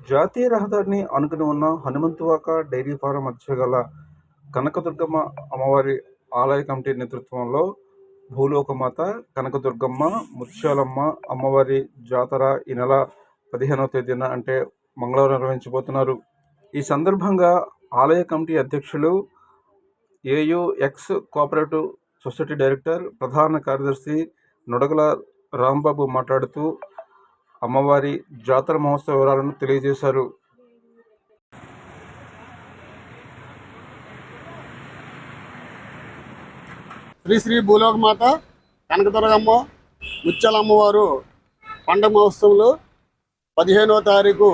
జాతీయ రహదారిని ఆనుకుని ఉన్న హనుమంతువాక డైరీ ఫారం మధ్య గల కనకదుర్గమ్మ అమ్మవారి ఆలయ కమిటీ నేతృత్వంలో భూలోకమాత, కనకదుర్గమ్మ, ముత్యాలమ్మ అమ్మవారి జాతర ఈ నెల 15వ తేదీన అంటే మంగళవారం నిర్వహించబోతున్నారు. ఈ సందర్భంగా ఆలయ కమిటీ అధ్యక్షులు, ఏయుఎక్స్ కోఆపరేటివ్ సొసైటీ డైరెక్టర్, ప్రధాన కార్యదర్శి నుడగల రాంబాబు మాట్లాడుతూ అమ్మవారి జాతర మహోత్సవ వివరాలను తెలియజేశారు. శ్రీ శ్రీ భూలోకమాత కనకదుర్గమ్మ ముత్యాలమ్మవారు పండుగ మహోత్సవంలో 15వ తారీఖు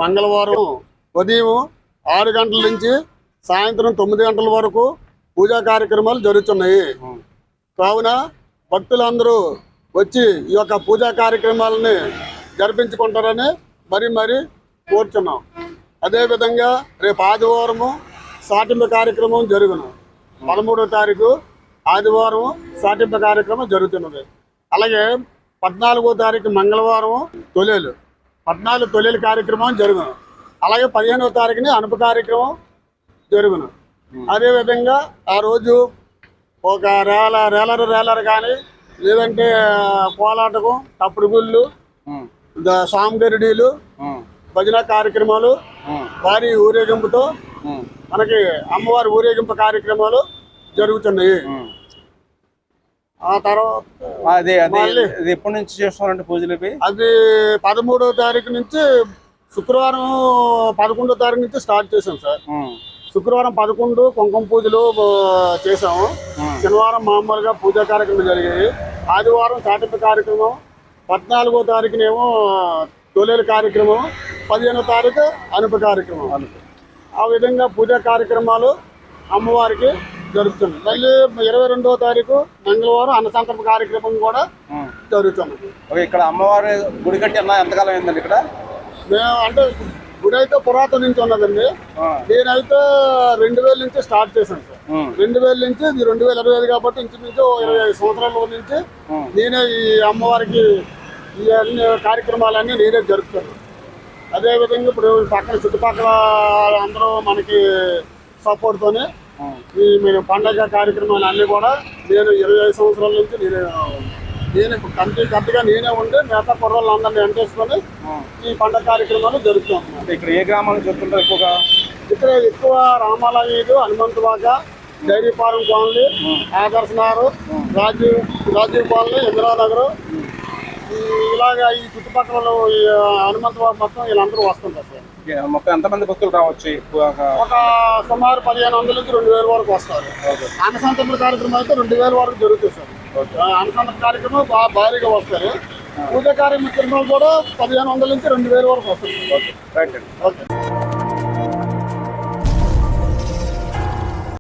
మంగళవారం ఉదయం 6 గంటల నుంచి సాయంత్రం 9 గంటల వరకు పూజా కార్యక్రమాలు జరుగుతున్నాయి. కావున భక్తులందరూ వచ్చి ఈ యొక్క పూజా కార్యక్రమాలని జరిపించుకుంటారని మరీ కోరుచున్నాం. అదేవిధంగా రేపు ఆదివారము సాటింపు కార్యక్రమం జరుగును. 13వ తారీఖు ఆదివారం సాటింపు కార్యక్రమం జరుగుతున్నది. అలాగే 14వ తారీఖు మంగళవారం తొలేలు 14 తొలేలు కార్యక్రమం జరుగును. అలాగే 15వ తారీఖుని అనుపు కార్యక్రమం జరుగును. అదేవిధంగా ఆ రోజు ఒక రేలర్ కానీ లేదంటే కోలాటకం, తప్పుడు గుళ్ళు, సాంగరిడీలు, భజన కార్యక్రమాలు, వారి ఊరేగింపుతో మనకి అమ్మవారి ఊరేగింపు కార్యక్రమాలు జరుగుతున్నాయి. ఆ తర్వాత ఎప్పటి నుంచి చేస్తున్నారంటే పూజలు? అది 13వ తారీఖు నుంచి శుక్రవారం 11వ తారీఖు నుంచి స్టార్ట్ చేసాం సార్. శుక్రవారం 11 కుంకుమ పూజలు చేసాము. శనివారం మామూలుగా పూజా కార్యక్రమం జరిగాయి. ఆదివారం చాటింపు కార్యక్రమం, 14వ తారీఖునేమో తొలేలు కార్యక్రమం, 15వ తారీఖు అనుపు కార్యక్రమం. ఆ విధంగా పూజా కార్యక్రమాలు అమ్మవారికి జరుగుతుంది. మళ్ళీ 22వ తారీఖు మంగళవారం అన్నసంతర్పణ కార్యక్రమం కూడా జరుగుతుంది. ఇక్కడ అమ్మవారి గుడి కట్టి ఎంతకాలం అయిందండి? ఇక్కడ మేము అంటే గుడి అయితే పురాతన నుంచి ఉన్నదండి. నేనైతే 2000 నుంచి స్టార్ట్ చేశాను సార్. 2000 నుంచి, ఇది 2025 కాబట్టి ఇంచుమించు 25 సంవత్సరాల నుంచి నేనే ఈ అమ్మవారికి ఈ అన్ని కార్యక్రమాలన్నీ నేనే జరుపుతాను. అదేవిధంగా ఇప్పుడు పక్కన చుట్టుపక్కల అందరూ మనకి సపోర్ట్తోనే ఈ మేము పండగ కార్యక్రమాలు అన్నీ కూడా నేను 25 సంవత్సరాల నుంచి నేనే కమిటీగా నేనే ఉండి మిగతా కుర్రోళ్ళు అందరినీ ఎంటేసుకొని ఈ పండగ కార్యక్రమాలు జరుగుతున్నాం. ఇక్కడ ఏ గ్రామాలు జరుగుతుంటారు ఎక్కువగా? ఇక్కడ ఎక్కువ Ramalayam, Hanumanthuvaka, dairy farm colony, Adarshnagar, Rajiv colony, Indiranagar, ఇలాగా ఈ చుట్టుపక్కల హనుమంతువాక మొత్తం వీళ్ళందరూ వస్తుంటారు సార్. మొత్తం ఎంతమంది భక్తులు రావచ్చు? ఒక సుమారు 1500 నుంచి 2000 వరకు వస్తారు. అన్నసంతర్పణ కార్యక్రమం అయితే 2000 వరకు జరుగుతుంది సార్. అన్నసంతర్పణ కార్యక్రమం భారీగా వస్తారు. పూజా కార్యక్రమాలు కూడా 1500 నుంచి 2000 వరకు వస్తుంది. ఓకే.